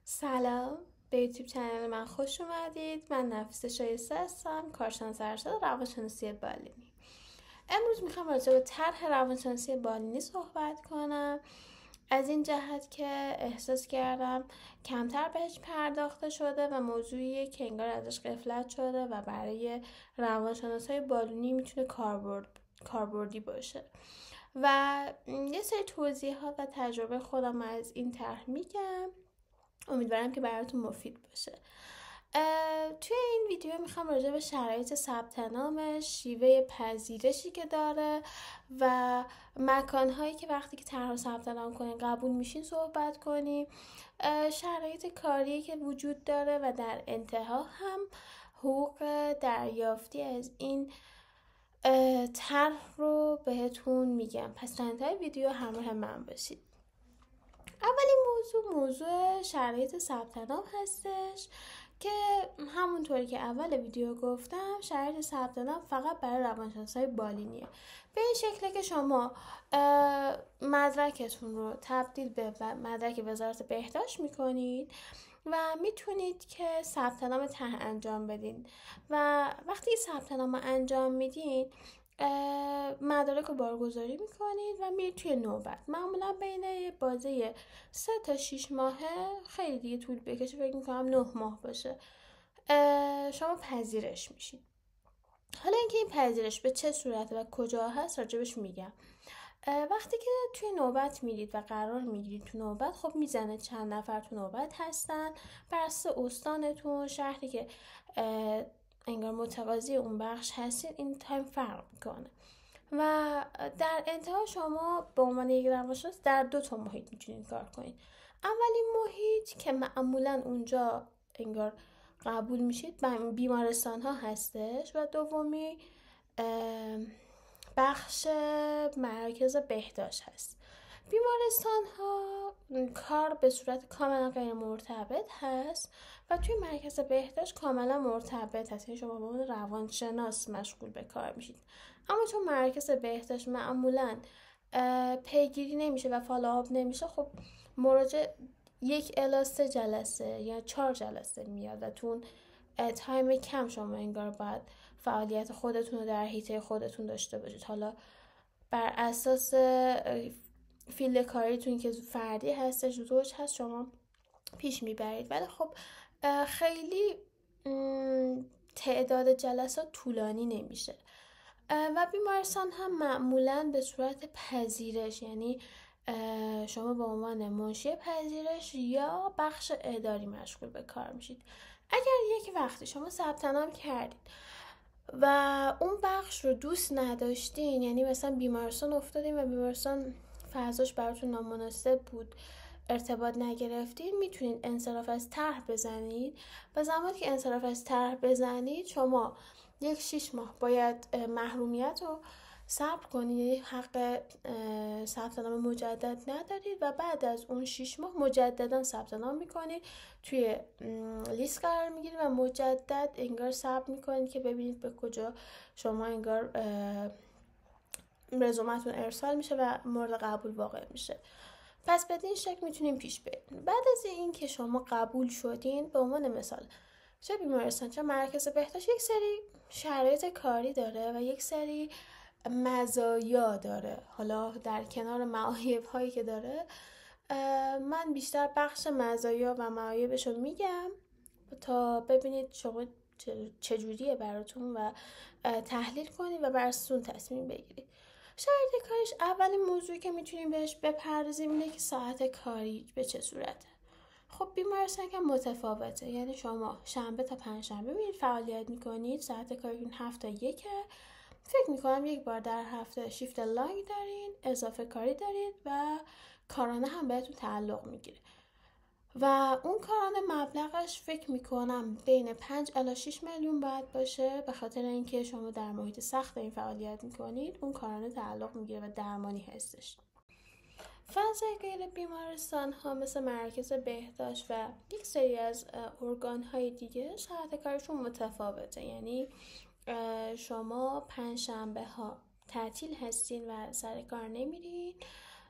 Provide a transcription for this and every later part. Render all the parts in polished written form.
سلام، به یوتیوب چنل من خوش اومدید. من نفیس شایسته هستم، کارشناس ارشد روانشناسی بالینی. امروز میخوام راجع به طرح روانشناسی بالینی صحبت کنم، از این جهت که احساس کردم کمتر بهش پرداخته شده و موضوعیه که انگار ازش غفلت شده و برای روانشناسای بالینی میتونه کاربردی باشه. و یه سری توضیحات و تجربه خودم از این طرح میگم، امیدوارم که براتون مفید باشه. توی این ویدیو میخوام راجع به شرایط ثبت نامش، شیوه پذیرشی که داره و مکانهایی که وقتی که طرح ثبت نام کنین قبول میشین صحبت کنیم، شرایط کاری که وجود داره و در انتها هم حقوق دریافتی از این طرح رو بهتون میگم. پس تا انتهای ویدیو همراه من باشید. اولین موضوع شرایط ثبت نام هستش که همونطوری که اول ویدیو گفتم شرایط ثبت نام فقط برای روانشناسای بالینیه. به این شکله که شما مدرکتون رو تبدیل به مدرک وزارت بهداشت میکنید و میتونید که ثبت نام طرح انجام بدین و وقتی ثبت نام انجام میدین مدارک رو بارگذاری میکنید و میرید توی نوبت. معمولا بین بازه 3 تا 6 ماهه، خیلی دیگه طول بکشه، فکر میکنم 9 ماه باشه، شما پذیرش میشید. حالا اینکه این پذیرش به چه صورت و کجا هست راجبش میگم. وقتی که توی نوبت میرید و قرار میگیرید تو نوبت، خب میزنه چند نفر تو نوبت هستن، بر اساس استانتون، شهری که انگار متقاضی اون بخش هستید این تایم فرق میکنه و در انتها شما به عنوان یک روانشناس در 2 تا محیط میتونید کار کنید. اولین محیط که معمولا اونجا انگار قبول میشید بیمارستان ها هستش و دومی بخش مراکز بهداشت هست. بیمارستان ها کار به صورت کاملا غیر مرتبط هست و توی مرکز بهداشت کاملا مرتبط هست، یعنی شما به عنوان روانشناس مشغول به کار میشید. اما چون مرکز بهداشت معمولا پیگیری نمیشه و فالوآپ نمیشه، خب مراجع 1 الی 3 جلسه یا 4 جلسه میاد و تو تایم کم شما انگار باید فعالیت خودتون رو در حیطه خودتون داشته باشید. حالا بر اساس فیلد کاریتون که فردی هستش، زوج هست، شما پیش میبرید. ولی خب خیلی تعداد جلسات طولانی نمیشه و بیمارستان هم معمولا به صورت پذیرش، یعنی شما به عنوان منشی پذیرش یا بخش اداری مشغول به کار میشید. اگر یک وقتی شما ثبت نام کردید و اون بخش رو دوست نداشتین، یعنی مثلا بیمارستان افتادین و بیمارستان فضاش براتون نامناسب بود، ارتباط نگرفتید، میتونید انصراف از طرح بزنید و زمانی که انصراف از طرح بزنید شما 6 ماه باید محرومیت رو صبر کنید، حق ثبت نام مجدد ندارید و بعد از اون 6 ماه مجددا ثبت نام میکنید، توی لیست قرار میگیرید و مجدد انگار صبر میکنید که ببینید به کجا شما انگار رزومتون ارسال میشه و مورد قبول واقع میشه. پس بدین شکل میتونیم پیش بریم. بعد از این که شما قبول شدین، به عنوان مثال چه بیمارستان چه مرکز بهداشت یک سری شرایط کاری داره و یک سری مزایا داره. حالا در کنار معایب هایی که داره، من بیشتر بخش مزایا و معایبش رو میگم تا ببینید شما چجوریه براتون و تحلیل کنید و بر اساس اون تصمیم بگیرید. شرایط کاریش، اولین موضوعی که میتونیم بهش بپردازیم اینه که ساعت کاری به چه صورته. خب بیمارستان که متفاوته، یعنی شما شنبه تا پنجشنبه میرید فعالیت میکنید، ساعت کاریتون 7 تا 1. فکر میکنم 1 بار در هفته شیفت لانگ دارین، اضافه کاری دارید و کارانه هم بهتون تعلق میگیره و اون کارانه مبلغش فکر میکنم بین 5 الی 6 میلیون باید باشه، به خاطر اینکه شما در محیط سخت این فعالیت میکنید. اون کارانه تعلق میگیره و درمانی هستش. فضای غیر بیمارستان ها مثل مرکز بهداشت و یک سری از ارگان های دیگه ساعت کارشون متفاوته، یعنی شما پنجشنبه ها تعطیل هستین و سر کار نمیرین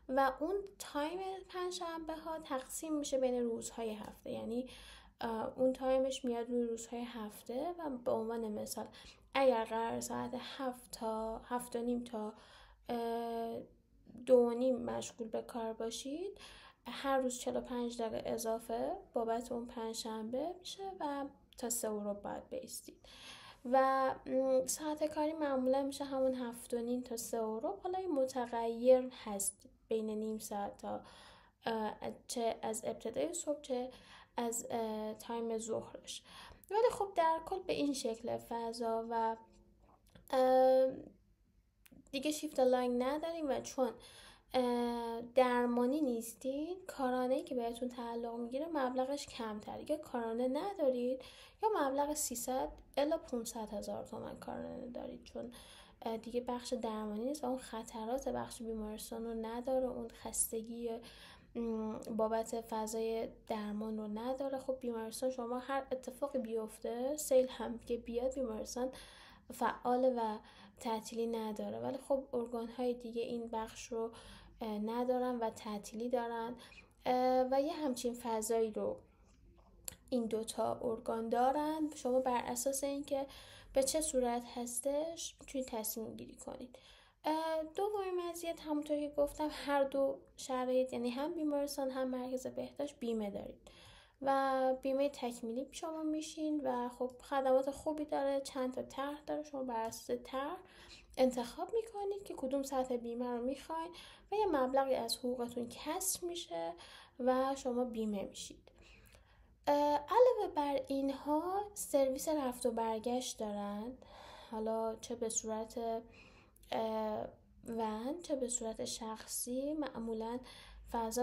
و اون تایم پنجشنبه ها تقسیم میشه بین روزهای هفته. یعنی اون تایمش میاد روی روزهای هفته و به عنوان مثال اگر قرار ساعت 7 تا 7:30 تا 2:30 مشغول به کار باشید، هر روز 45 دقیقه اضافه بابت اون پنجشنبه میشه و تا 3 رو باید بایستید. و ساعت کاری معمولا میشه همون 7:30 تا 3 حالا این متغیر هست بین نیم ساعت تا چه از ابتدای صبح چه از تایم ظهرش. ولی خب در کل به این شکل فضا و دیگه شیفت لاین نداریم و چون درمانی نیستین، کارانه‌ای که بهتون تعلق میگیره مبلغش کمتره. یا کارانه ندارید یا مبلغ 300 الی 500 هزار تومان کارانه دارید، چون دیگه بخش درمانی نیست و اون خطرات بخش بیمارستان رو نداره، اون خستگی بابت فضای درمان رو نداره. خب بیمارستان شما هر اتفاقی بیفته، سیل هم که بیاد، بیمارستان فعال و تعطیلی نداره. ولی خب ارگان های دیگه این بخش رو ندارن و تعطیلی دارن و یه همچین فضایی رو این دوتا ارگان دارن. شما بر اساس اینکه به چه صورت هستش میتونید تصمیم گیری کنید. دومین مزیت همونطور که گفتم، هر دو شرایط یعنی هم بیمارستان هم مرکز بهداشت بیمه دارید و بیمه تکمیلی شما میشین و خب خدمات خوبی داره، چند تا طرح داره. شما بر اساس طرح انتخاب میکنید که کدوم سطح بیمه رو میخواین و یه مبلغی از حقوقتون کسر میشه و شما بیمه میشید. علاوه بر اینها سرویس رفت و برگشت دارن، حالا چه به صورت ون چه به صورت شخصی. معمولا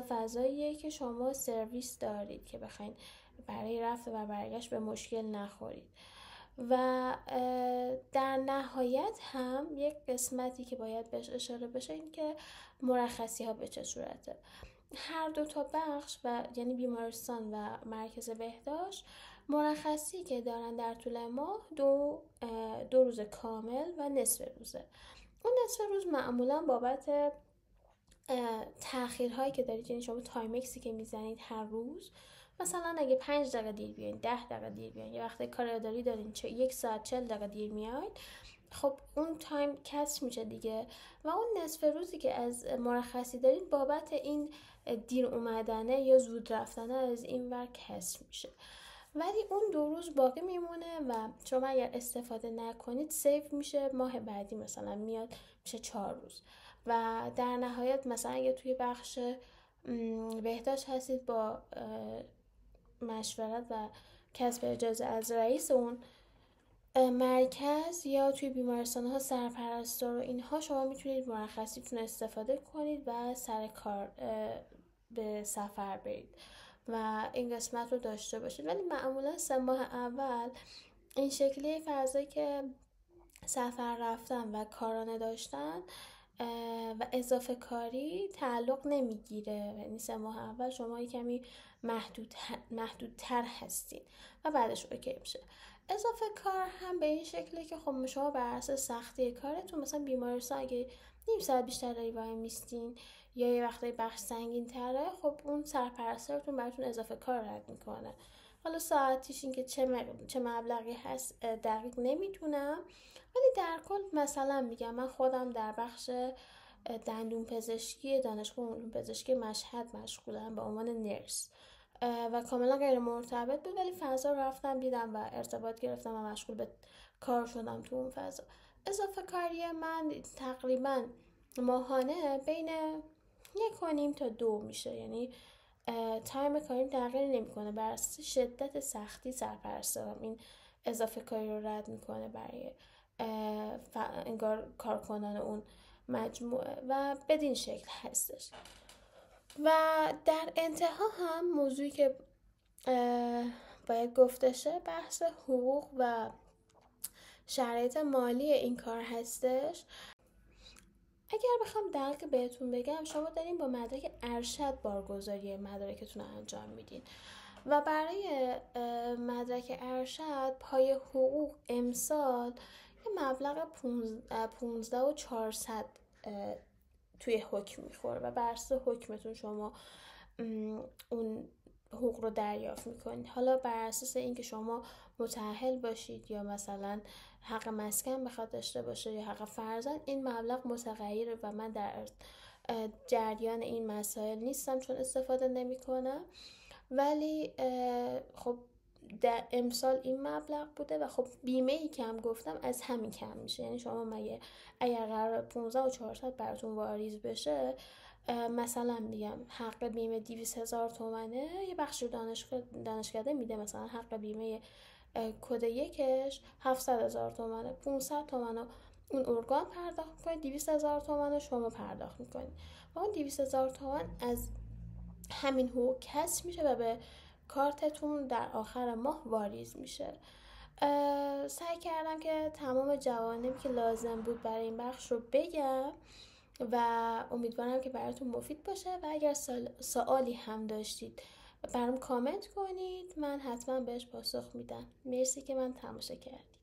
فضاییه که شما سرویس دارید که بخواید برای رفت و برگشت به مشکل نخورید. و در نهایت هم یک قسمتی که باید بهش اشاره بشه این که مرخصی ها به چه صورته. هر دو تا بخش و یعنی بیمارستان و مرکز بهداشت مرخصی که دارن در طول ماه دو روز کامل و نصف روزه. اون نصف روز معمولا بابت تأخیرهایی که دارید، یعنی شما تایمکسی که میزنید هر روز، مثلا اگه 5 دقیقه دیر بیاین، 10 دقیقه دیر بیاین، یه وقتی کار اداری دارین 1 ساعت 40 دقیقه دیر میاین، خب اون تایم کسر میشه دیگه و اون نصف روزی که از مرخصی دارین بابت این دیر اومدنه یا زود رفتنه از این ور کسر میشه. ولی اون 2 روز باقی میمونه و شما اگر استفاده نکنید سیو میشه، ماه بعدی مثلا میاد میشه 4 روز. و در نهایت مثلا اگه توی بخش بهداشت هستید، با مشورت و کسب اجازه از رئیس اون مرکز یا توی بیمارستان ها سرپرستار و اینها، شما میتونید مرخصیتون استفاده کنید و سر کار به سفر برید و این قسمت رو داشته باشید. ولی معمولا 3 ماه اول این شکلی فضایی که سفر رفتن و کارانه داشتن و اضافه کاری تعلق نمیگیره. یعنی 3 ماه اول شما کمی محدودتر هستین و بعدش اوکی میشه. اضافه کار هم به این شکله که خب شما بر اساس سختی کارتون، مثلا بیمارستان اگه نیم ساعت بیشتر داری وای میستین یا یه وقتی بخش سنگین تره، خب اون سرپرستارتون براتون اضافه کار رد میکنه. حالا ساعتیش این که چه مبلغی هست دقیق نمیدونم، ولی در کل مثلا میگم من خودم در بخش دندون پزشکی دانشگاه علوم پزشکی مشهد مشغولم به عنوان نرس و کاملا غیر مرتبط بود، ولی فضا رفتم دیدم و ارتباط گرفتم و مشغول به کار شدم تو اون فضا. اضافه کاری من تقریبا ماهانه بین 1.5 تا 2 میشه، یعنی تایم کاریم تغییر نمیکنه، بر اساس شدت سختی سرپرستارم این اضافه کاری رو رد میکنه برای انگار کارکنان اون مجموعه و بدین شکل هستش. و در انتها هم موضوعی که باید گفته شه بحث حقوق و شرایط مالی این کار هستش. اگر بخوام دقیق بهتون بگم، شما دارین با مدرک ارشد بارگذاری مدارکتون رو انجام میدین و برای مدرک ارشد پای حقوق امسال یه مبلغ 15,400 توی حکم میخوره و بر اساس حکمتون شما اون حقوق رو دریافت میکنید. حالا بر اساس اینکه شما متأهل باشید یا مثلا حق مسکن بخواد داشته باشه یا حق فرزند، این مبلغ متغیره و من در جریان این مسائل نیستم چون استفاده نمیکنم. ولی خب در امسال این مبلغ بوده و خب بیمه ای که هم گفتم از همین کم میشه. یعنی شما مگه اگر قرار 15,400 براتون واریز بشه، مثلا میگم حق بیمه 200,000 تومنه، یه بخش دانشکده میده مثلا حق بیمه کد یکش 700,000 تومنه، 500 تومن اون ارگان پرداخت میکنید، 200,000 تومن شما پرداخت میکنید و اون 200,000 تومن از همین حقوق کسر میشه و به کارتتون در آخر ماه واریز میشه. سعی کردم که تمام جوانبی که لازم بود برای این بخش رو بگم و امیدوارم که براتون مفید باشه و اگر سوالی هم داشتید برام کامنت کنید، من حتما بهش پاسخ میدم. مرسی که من تماشا کردید.